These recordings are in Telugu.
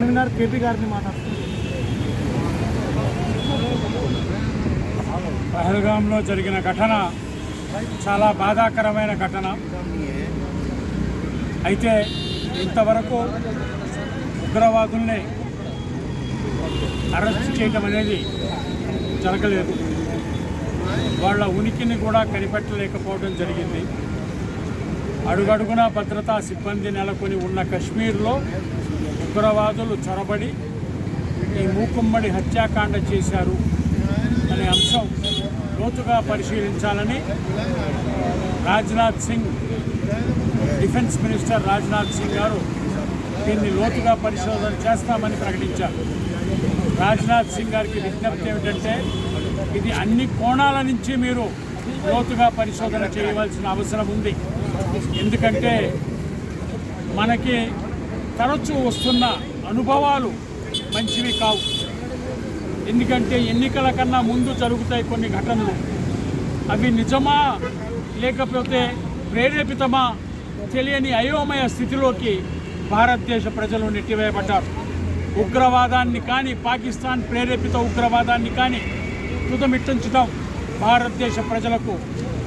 కేపీ గారిని మాట్లాడుతున్నారు. పహల్గాంలో జరిగిన ఘటన చాలా బాధాకరమైన ఘటన. అయితే ఇంతవరకు ఉగ్రవాదుల్ని అరెస్ట్ చేయడం అనేది జరగలేదు. వాళ్ళ ఉనికిని కూడా కనిపెట్టలేకపోవడం జరిగింది. అడుగడుగునా భద్రతా సిబ్బంది నెలకొని ఉన్న కశ్మీర్లో ఉగ్రవాదులు చొరబడి ఈ మూకుమ్మడి హత్యాకాండ చేశారు అనే అంశం లోతుగా పరిశీలించాలని రాజ్నాథ్ సింగ్, డిఫెన్స్ మినిస్టర్ రాజ్నాథ్ సింగ్ గారు దీన్ని లోతుగా పరిశోధన చేస్తామని ప్రకటించారు. రాజ్నాథ్ సింగ్ గారికి విజ్ఞప్తి ఏమిటంటే, ఇది అన్ని కోణాల నుంచి మీరు లోతుగా పరిశోధన చేయవలసిన అవసరం ఉంది. ఎందుకంటే మనకి తరచూ వస్తున్న అనుభవాలు మంచివి కావు. ఎందుకంటే ఎన్నికల కన్నా ముందు జరుగుతాయి కొన్ని ఘటనలు. అవి నిజమా లేకపోతే ప్రేరేపితమా తెలియని అయోమయ స్థితిలోకి భారతదేశ ప్రజలు నెట్టివేయబడ్డారు. ఉగ్రవాదాన్ని కానీ, పాకిస్తాన్ ప్రేరేపిత ఉగ్రవాదాన్ని కానీ తుదమిట్టించడం భారతదేశ ప్రజలకు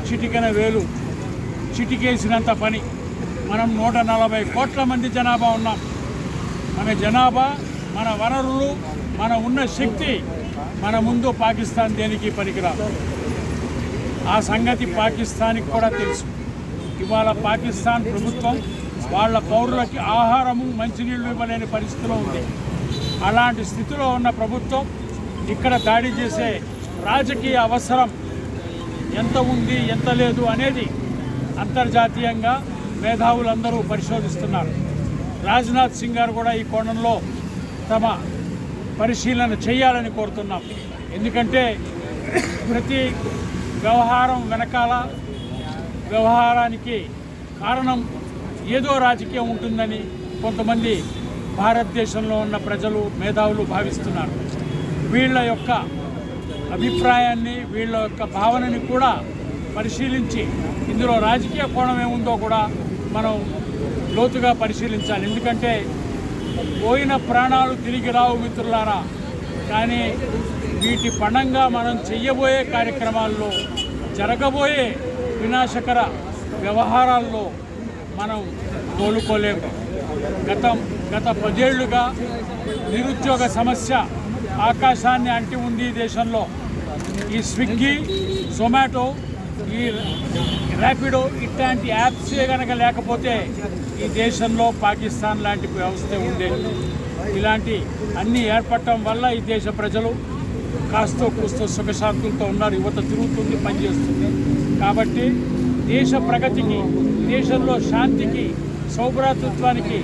చిటికెన వేలు, చిటికేసినంత పని. మనం 140 కోట్ల మంది జనాభా ఉన్నాం. మన జనాభా, మన వనరులు, మన ఉన్న శక్తి మన ముందు పాకిస్తాన్ దేనికి పనికిరాదు. ఆ సంగతి పాకిస్తాన్కి కూడా తెలుసు. ఇవాళ పాకిస్తాన్ ప్రభుత్వం వాళ్ళ పౌరులకి ఆహారము, మంచినీళ్లు ఇవ్వలేని పరిస్థితిలో ఉంది. అలాంటి స్థితిలో ఉన్న ప్రభుత్వం ఇక్కడ దాడి చేసే రాజకీయ అవసరం ఎంత ఉంది, ఎంత లేదు అనేది అంతర్జాతీయంగా మేధావులందరూ పరిశోధిస్తున్నారు. రాజ్నాథ్ సింగ్ గారు కూడా ఈ కోణంలో తమ పరిశీలన చేయాలని కోరుతున్నాం. ఎందుకంటే ప్రతి వ్యవహారం వెనకాల, వ్యవహారానికి కారణం ఏదో రాజకీయం ఉంటుందని కొంతమంది భారతదేశంలో ఉన్న ప్రజలు, మేధావులు భావిస్తున్నారు. వీళ్ళ యొక్క అభిప్రాయాన్ని, వీళ్ళ యొక్క భావనని కూడా పరిశీలించి ఇందులో రాజకీయ కోణం ఏముందో కూడా మనం లోతుగా పరిశీలించాలి. ఎందుకంటే పోయిన ప్రాణాలు తిరిగి రావు మిత్రులారా. కానీ వీటి పణంగా మనం చెయ్యబోయే కార్యక్రమాల్లో, జరగబోయే వినాశకర వ్యవహారాల్లో మనం కోలుకోలేము. గత 10 ఏళ్లుగా నిరుద్యోగ సమస్య ఆకాశాన్ని అంటి ఉంది ఈ దేశంలో. ఈ స్విగ్గీ, జొమాటో, ఈ ర్యాపిడో ఇట్లాంటి యాప్సే కనుక లేకపోతే ఈ దేశంలో పాకిస్తాన్ లాంటి వ్యవస్థ ఉండేది. ఇలాంటి అన్నీ ఏర్పడటం వల్ల ఈ దేశ ప్రజలు కాస్తో కూస్తో సుఖశాంతులతో ఉన్నారు. యువత తిరుగుతుంది, పనిచేస్తుంది. కాబట్టి దేశ ప్రగతికి, దేశంలో శాంతికి, సౌభ్రాతృత్వానికి,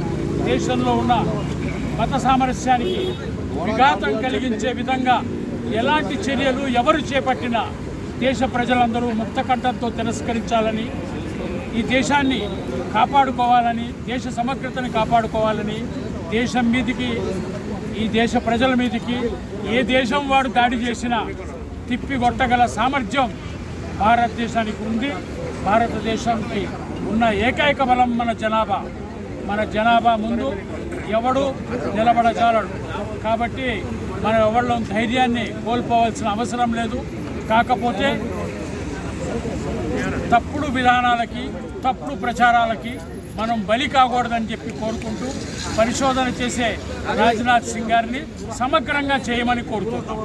దేశంలో ఉన్న మత సామరస్యానికి విఘాతం కలిగించే విధంగా ఎలాంటి చర్యలు ఎవరు చేపట్టినా దేశ ప్రజలందరూ ముక్తకంఠంతో తిరస్కరించాలని, ఈ దేశాన్ని కాపాడుకోవాలని, దేశ సమగ్రతని కాపాడుకోవాలని, దేశం మీదికి, ఈ దేశ ప్రజల మీదికి ఏ దేశం వాడు దాడి చేసినా తిప్పికొట్టగల సామర్థ్యం భారతదేశానికి ఉంది. భారతదేశానికి ఉన్న ఏకైక బలం మన జనాభా. మన జనాభా ముందు ఎవడు నిలబడజాలడు. కాబట్టి మనం ఎవరిలో ధైర్యాన్ని కోల్పోవాల్సిన అవసరం లేదు. కాకపోతే తప్పుడు విధానాలకి, తప్పుడు ప్రచారాలకి మనం బలి కాకూడదని చెప్పి కోరుకుంటూ పరిశోధన చేసే రాజ్నాథ్ సింగ్ గారిని సమగ్రంగా చేయమని కోరుకుంటాం.